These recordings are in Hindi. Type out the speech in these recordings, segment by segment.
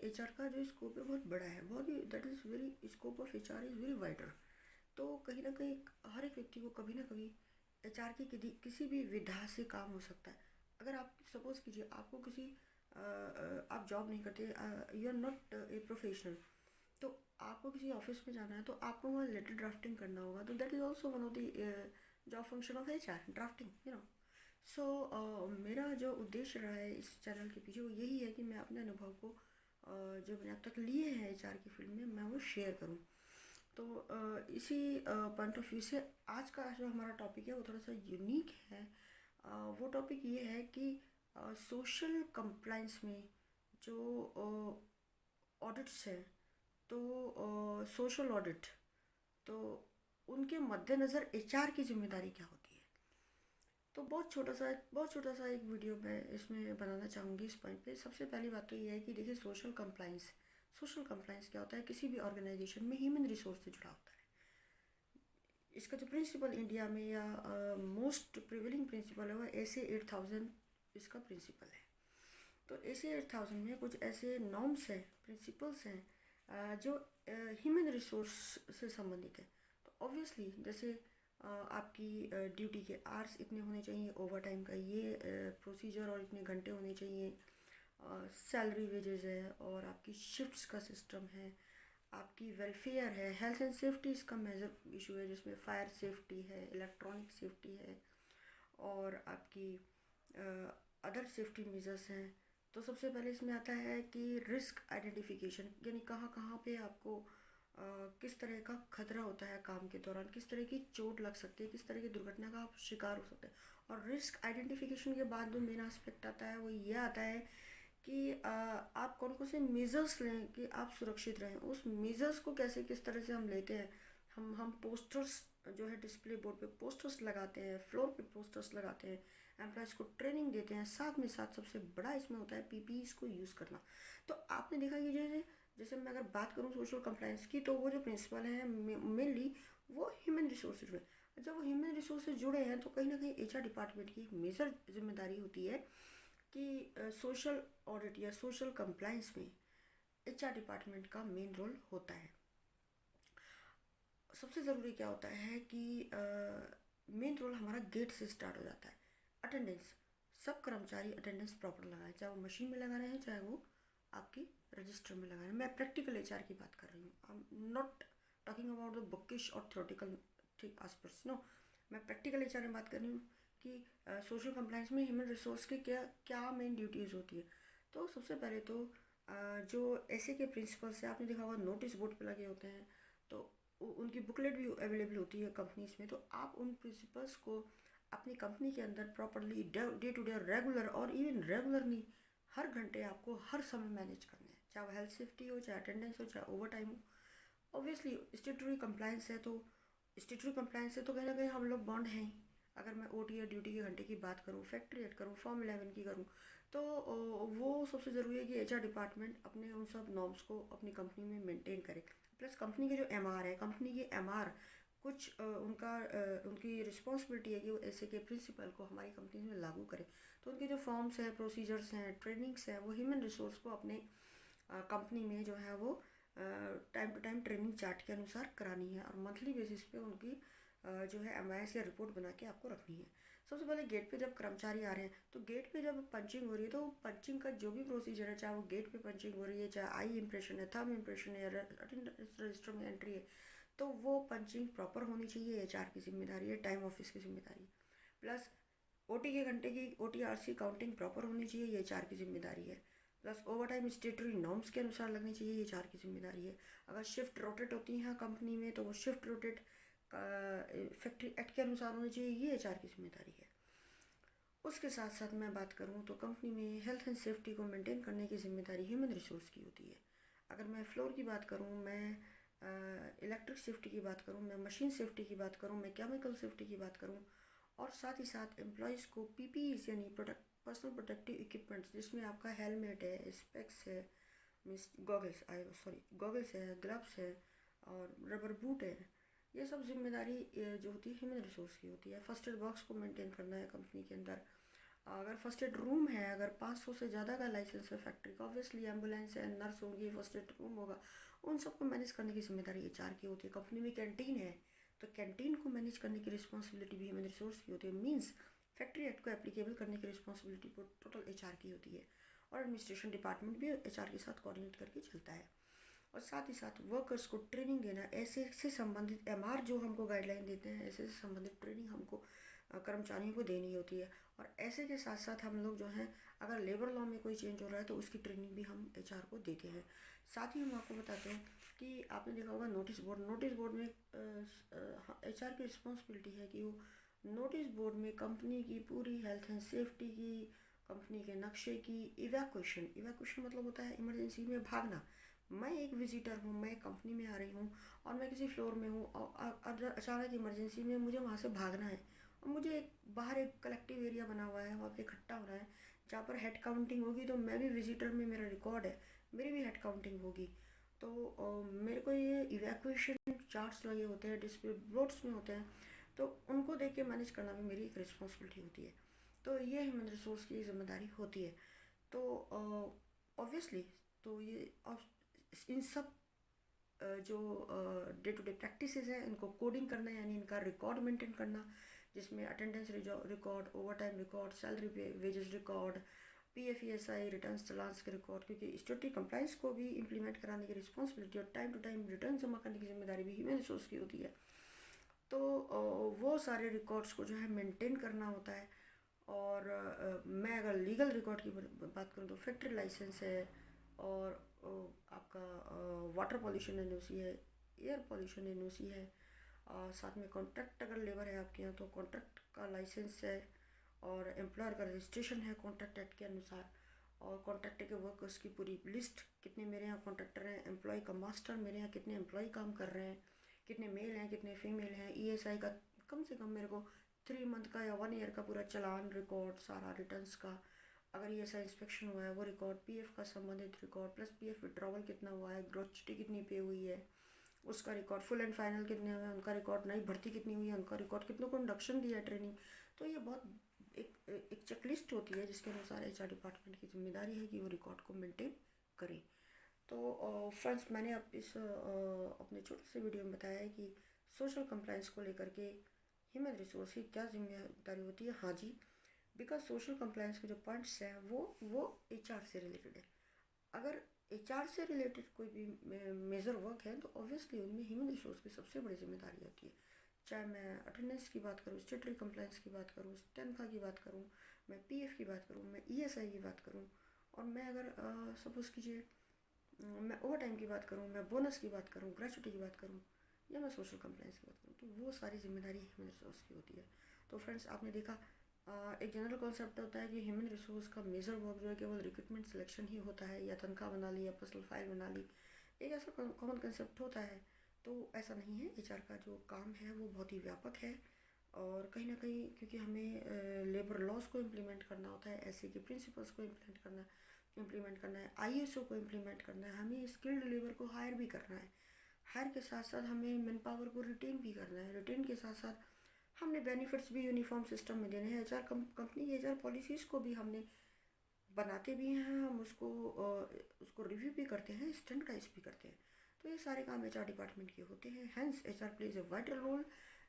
एचआर का जो स्कोप है बहुत बड़ा है, बहुत ही that is very, scope of HR is very wider. तो कहीं ना कहीं हर एक व्यक्ति को कभी ना कभी एचआर की किसी भी विधा से काम हो सकता है। अगर आप सपोज कीजिए आपको किसी आप जॉब नहीं करते, you are not a professional, तो आपको किसी ऑफिस में जाना है तो आपको वहाँ लेटर ड्राफ्टिंग करना होगा, तो that is also one of the job function of HR, drafting, you know. So मेरा जो उद्देश्य रहा है इस चैनल के पीछे वो यही है कि मैं अपने अनुभव को जो मैंने अब तक लिए हैं एचआर की फील्ड में मैं वो शेयर करूं। तो इसी पॉइंट ऑफ व्यू से आज का जो हमारा टॉपिक है वो थोड़ा सा यूनिक है। वो टॉपिक ये है कि सोशल कंप्लाइंस में जो ऑडिट्स हैं, तो सोशल ऑडिट, तो उनके मद्देनज़र एचआर की जिम्मेदारी क्या होती है। तो बहुत छोटा सा एक वीडियो मैं इसमें बनाना चाहूँगी इस पॉइंट पे। सबसे पहली बात तो ये है कि देखिए सोशल कंप्लाइंस क्या होता है, किसी भी ऑर्गेनाइजेशन में ह्यूमन रिसोर्स से जुड़ा होता है। इसका जो प्रिंसिपल इंडिया में या मोस्ट प्रिवेलिंग प्रिंसिपल है वो SA 8000 इसका प्रिंसिपल है। तो SA 8000 में कुछ ऐसे नॉर्म्स हैं, प्रिंसिपल्स हैं जो ह्यूमन रिसोर्स से संबंधित है। तो ऑब्वियसली जैसे आपकी ड्यूटी के आवर्स इतने होने चाहिए, ओवर टाइम का ये प्रोसीजर और इतने घंटे होने चाहिए, सैलरी वेजेस है, और आपकी शिफ्ट्स का सिस्टम है, आपकी वेलफेयर है, हेल्थ एंड सेफ्टी इसका मेजर इशू है जिसमें फायर सेफ्टी है, इलेक्ट्रॉनिक सेफ्टी है, और आपकी अदर सेफ्टी मेजर्स हैं। तो सबसे पहले इसमें आता है कि रिस्क आइडेंटिफिकेशन, यानी कहाँ कहाँ पे आपको किस तरह का खतरा होता है काम के दौरान, किस तरह की चोट लग सकती है, किस तरह की दुर्घटना का आप शिकार हो सकते हैं। और रिस्क आइडेंटिफिकेशन के बाद जो मेन एस्पेक्ट आता है वो ये आता है कि आप कौन कौन से मेजर्स लें कि आप सुरक्षित रहें। उस मेजर्स को कैसे किस तरह से हम लेते हैं, हम पोस्टर्स जो है डिस्प्ले बोर्ड पे पोस्टर्स लगाते हैं, फ्लोर पे पोस्टर्स लगाते हैं, एम्प्लॉयज़ को ट्रेनिंग देते हैं, साथ में साथ सबसे बड़ा इसमें होता है पीपीईस को यूज़ करना। तो आपने देखा कि जैसे जैसे मैं अगर बात करूँ सोशल कंप्लायंस की, तो वो जो प्रिंसिपल हैं मेनली वो ह्यूमन रिसोर्स से जुड़े। जब वो ह्यूमन रिसोर्स से जुड़े हैं तो कहीं ना कहीं एचआर डिपार्टमेंट की एक मेजर जिम्मेदारी होती है कि सोशल ऑडिट या सोशल कंप्लायंस में एचआर डिपार्टमेंट का मेन रोल होता है। सबसे ज़रूरी क्या होता है कि मेन रोल हमारा गेट से स्टार्ट हो जाता है। अटेंडेंस, सब कर्मचारी अटेंडेंस प्रॉपर लगाएं, चाहे वो मशीन में लगा रहे हैं चाहे वो आपकी रजिस्टर में लगा रहे हैं। मैं प्रैक्टिकल एचआर की बात कर रही हूँ, I am not talking about the bookish और थ्योरेटिकल एस्पेक्ट्स, नो। मैं प्रैक्टिकल एचआर में बात कर रही हूँ कि सोशल कंप्लायंस में ह्यूमन रिसोर्स की क्या क्या मेन ड्यूटीज़ होती है। तो सबसे पहले तो जो ऐसे के प्रिंसिपल्स हैं, आपने देखा होगा नोटिस बोर्ड पे लगे होते हैं, तो उनकी बुकलेट भी अवेलेबल होती है कंपनीज में। तो आप उन प्रिंसिपल्स को अपनी कंपनी के अंदर properly day to day regular और इवन रेगुलर नहीं, हर घंटे आपको हर समय मैनेज करना है, चाहे वो हेल्थ सेफ्टी हो, चाहे अटेंडेंस हो, चाहे ओवर टाइम हो। ऑब्वियसली स्टेटरी कंप्लायंस है, तो स्टेटरी कंप्लायंस से तो कहीं ना कहीं हम लोग बॉन्ड हैं ही। अगर मैं ओटी या ड्यूटी के घंटे की बात करूँ, फैक्ट्री एड करूँ, फॉर्म 11 की करूँ, तो वो सबसे ज़रूरी है कि एचआर डिपार्टमेंट अपने उन सब नॉर्म्स को अपनी कंपनी में मेंटेन करे। प्लस कंपनी के जो एमआर है, कंपनी के एमआर कुछ उनकी रिस्पॉन्सिबिलिटी है कि वो ऐसे के प्रिंसिपल को हमारी कंपनी में लागू करें। तो उनके जो फॉर्म्स हैं, प्रोसीजर्स हैं, ट्रेनिंग्स हैं, वो ह्यूमन रिसोर्स को अपने कंपनी में जो है वो time to time training chart के अनुसार करानी है, और मंथली बेसिस पे उनकी जो है एमआईएस या रिपोर्ट बना के आपको रखनी है। सबसे पहले गेट पे जब कर्मचारी आ रहे हैं तो गेट पे जब पंचिंग हो रही है, तो पंचिंग का जो भी प्रोसीजर है, चाहे वो गेट पे पंचिंग हो रही है, चाहे आई इम्प्रेशन है, थंब इम्प्रेशन है, अटेंडेंस रजिस्टर में एंट्री है, तो वो पंचिंग प्रॉपर होनी चाहिए, एचआर की जिम्मेदारी है, टाइम ऑफिस की जिम्मेदारी। प्लस ओटी के घंटे की OTRC काउंटिंग प्रॉपर होनी चाहिए, ये एचआर की जिम्मेदारी है। प्लस ओवर टाइम स्टेटरी नॉर्म्स के अनुसार लगनी चाहिए, ये एचआर की जिम्मेदारी है। अगर शिफ्ट रोटेट होती हैं कंपनी में तो वो शिफ्ट रोटेट फैक्ट्री एक्ट के अनुसार होनी चाहिए, ये एचआर की जिम्मेदारी है। उसके साथ साथ मैं बात करूँ तो कंपनी में हेल्थ एंड सेफ्टी को मेंटेन करने की जिम्मेदारी ह्यूमन रिसोर्स की होती है। अगर मैं फ्लोर की बात करूँ, मैं इलेक्ट्रिक सेफ्टी की बात करूँ, मैं मशीन सेफ्टी की बात करूँ, मैं केमिकल सेफ्टी की बात करूँ, और साथ ही साथ एम्प्लॉयज़ को पीपीईस यानी पर्सनल प्रोटेक्टिव इक्विपमेंट्स, जिसमें आपका हेलमेट है, स्पेक्स है, मीन्स गॉगल्स है, ग्लव्स है, और रबर बूट है, ये सब जिम्मेदारी जो होती है ह्यूमन रिसोर्स की होती है। फर्स्ट एड बॉक्स को मेंटेन करना है कंपनी के अंदर, अगर फर्स्ट एड रूम है, अगर 500 से ज़्यादा का लाइसेंस है फैक्ट्री का, ऑब्वियसली एम्बुलेंस है, नर्स होंगी, फर्स्ट एड रूम होगा, उन सबको मैनेज करने की जिम्मेदारी एचआर की होती है। कंपनी में कैंटीन है तो कैंटीन को मैनेज करने की रिस्पॉन्सिबिलिटी भी ह्यूमन रिसोर्स की होती है। मीन्स फैक्ट्री एक्ट को एप्लीकेबल करने की रिस्पॉन्सिबिलिटी टोटल एचआर की होती है। और एडमिनिस्ट्रेशन डिपार्टमेंट भी एचआर के साथ कोऑर्डिनेट करके चलता है। और साथ ही साथ वर्कर्स को ट्रेनिंग देना, ऐसे से संबंधित एमआर जो हमको गाइडलाइन देते हैं, ऐसे से संबंधित ट्रेनिंग हमको कर्मचारियों को देनी होती है। और ऐसे के साथ साथ हम लोग जो हैं, अगर लेबर लॉ में कोई चेंज हो रहा है तो उसकी ट्रेनिंग भी हम एचआर को देते हैं। साथ ही हम आपको बताते हैं कि आपने देखा होगा नोटिस बोर्ड में एचआर की रिस्पॉन्सिबिलिटी है कि वो नोटिस बोर्ड में कंपनी की पूरी हेल्थ एंड सेफ्टी की, कंपनी के नक्शे की इवैक्यूएशन मतलब होता है इमरजेंसी में भागना। मैं एक विजिटर हूँ, मैं कंपनी में आ रही हूँ और मैं किसी फ्लोर में हूँ और अचानक इमरजेंसी में मुझे वहाँ से भागना है और मुझे बाहर एक कलेक्टिव एरिया बना हुआ है, वहाँ पे इकट्ठा होना है जहाँ पर हेड काउंटिंग होगी। तो मैं भी विजिटर में, मेरा रिकॉर्ड है, मेरी भी हेड काउंटिंग होगी। तो मेरे को ये इवैक्यूएशन चार्ट्स लगे होते हैं, डिस्प्ले बोर्ड्स में होते हैं, तो उनको देख के मैनेज करना भी मेरी एक रिस्पॉन्सिबिलिटी होती है। तो ये ह्यूमन रिसोर्स की जिम्मेदारी होती है। तो ऑब्वियसली तो ये इन सब जो डे टू डे प्रैक्टिसेस हैं, इनको कोडिंग करना, यानी इनका रिकॉर्ड मेंटेन करना, जिसमें attendance record, over time record, salary wages record, PF ESI returns चालान्स के रिकॉर्ड, क्योंकि स्टैट्यूटरी कंप्लाइंस को भी इंप्लीमेंट कराने की रिस्पॉन्सिबिलिटी और टाइम टू टाइम रिटर्न जमा करने की जिम्मेदारी भी ह्यूमन रिसोर्स की होती है। तो वो सारे रिकॉर्ड्स को जो है मेंटेन करना होता है। और मैं अगर लीगल रिकॉर्ड की बात करूँ तो फैक्ट्री लाइसेंस है, और आपका वाटर पॉल्यूशन NOC है, एयर पॉल्यूशन NOC है, साथ में कॉन्ट्रैक्ट अगर लेबर है आपके यहाँ तो कॉन्ट्रैक्ट का लाइसेंस है, और एम्प्लॉयर का रजिस्ट्रेशन है कॉन्ट्रैक्ट एक्ट के अनुसार, और कॉन्ट्रैक्टर के वर्कर्स की पूरी लिस्ट, कितने मेरे यहाँ कॉन्ट्रैक्टर हैं, एम्प्लॉय का मास्टर मेरे यहाँ कितने एम्प्लॉय काम कर रहे हैं, कितने मेल हैं कितने फीमेल हैं, ESI का कम से कम मेरे को 3 मंथ का या 1 ईयर का पूरा चालान रिकॉर्ड, सारा रिटर्न्स का, अगर ESI इंस्पेक्शन हुआ है वो रिकॉर्ड, PF का संबंधित रिकॉर्ड, प्लस PF विड्रॉवल कितना हुआ है, ग्रोचुटी कितनी पे हुई है उसका रिकॉर्ड, फुल एंड फाइनल कितने हुए हैं उनका रिकॉर्ड, नई भर्ती कितनी हुई है उनका रिकॉर्ड, कितनों को इंडक्शन दिया है, ट्रेनिंग। तो ये बहुत एक चेकलिस्ट होती है जिसके अनुसार HR डिपार्टमेंट की जिम्मेदारी है कि वो रिकॉर्ड को मेंटेन करें। तो फ्रेंड्स, मैंने अब इस अपने छोटे से वीडियो में बताया है कि सोशल कंप्लाइंस को लेकर के ह्यूमन रिसोर्स की क्या जिम्मेदारी होती है। हाँ जी, बिकॉज सोशल कंप्लाइंस के जो पॉइंट्स हैं वो HR से रिलेटेड है। अगर HR से रिलेटेड कोई भी मेजर वर्क है तो ऑब्वियसली उनमें ह्यूमन रिसोर्स की सबसे बड़ी जिम्मेदारी होती है। चाहे मैं अटेंडेंस की बात करूँ, स्टैट्यूटरी कंप्लाइंस की बात करूँ, तनख्वाह की बात करूँ, मैं PF की बात करूँ, मैं ESI की बात करूँ, और मैं अगर सपोज़ कीजिए मैं ओवर टाइम की बात करूँ, मैं बोनस की बात करूँ, ग्रेचुटी की बात करूँ, या मैं सोशल कंप्लाइंस की बात करूँ, तो वो सारी जिम्मेदारी ह्यूमन रिसोर्स की होती है। तो फ्रेंड्स, आपने देखा एक जनरल कॉन्सेप्ट होता है कि ह्यूमन रिसोर्स का मेजर वर्क जो है केवल रिक्रूटमेंट सिलेक्शन ही होता है, या तनख्वाह बना ली या पर्सनल फाइल बना ली, एक ऐसा कॉमन कंसेप्ट होता है। तो ऐसा नहीं है, HR का जो काम है वो बहुत ही व्यापक है। और कहीं ना कहीं क्योंकि हमें लेबर लॉज को इम्प्लीमेंट करना होता है, ऐसे के प्रिंसिपल्स को इम्प्लीमेंट करना है, ISO को इम्प्लीमेंट करना है, हमें स्किल्ड लेबर को हायर भी करना है, हायर के साथ साथ हमें मैन पावर को रिटेन भी करना है, रिटेन के साथ साथ हमने बेनिफिट्स भी यूनिफॉर्म सिस्टम में देने हैं। कंपनी की HR पॉलिसीज़ को भी हमने बनाते भी हैं, हम उसको रिव्यू भी करते हैं, स्टैंडर्डाइज भी करते हैं। तो ये सारे काम HR डिपार्टमेंट के होते हैं। Hence HR plays a vital role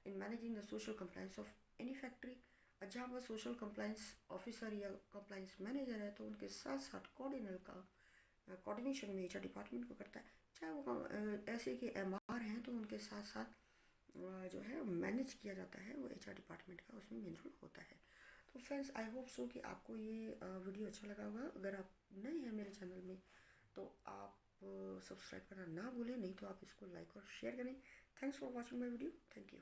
in managing the social compliance of any factory. जहाँ पर सोशल कंप्लाइंस ऑफिसर या कंप्लाइंस मैनेजर है तो उनके साथ साथ कोऑर्डिनेशन में HR डिपार्टमेंट को करता है। चाहे वो ऐसे के MR हैं तो उनके साथ साथ जो है मैनेज किया जाता है, वो HR डिपार्टमेंट का उसमें मेन रोल होता है। तो फ्रेंड्स, आई होप सो कि आपको ये वीडियो अच्छा लगा होगा। अगर आप नए हैं मेरे चैनल में तो आप सब्सक्राइब करना ना भूलें, नहीं तो आप इसको लाइक और शेयर करें। Thanks for watching my video. Thank you.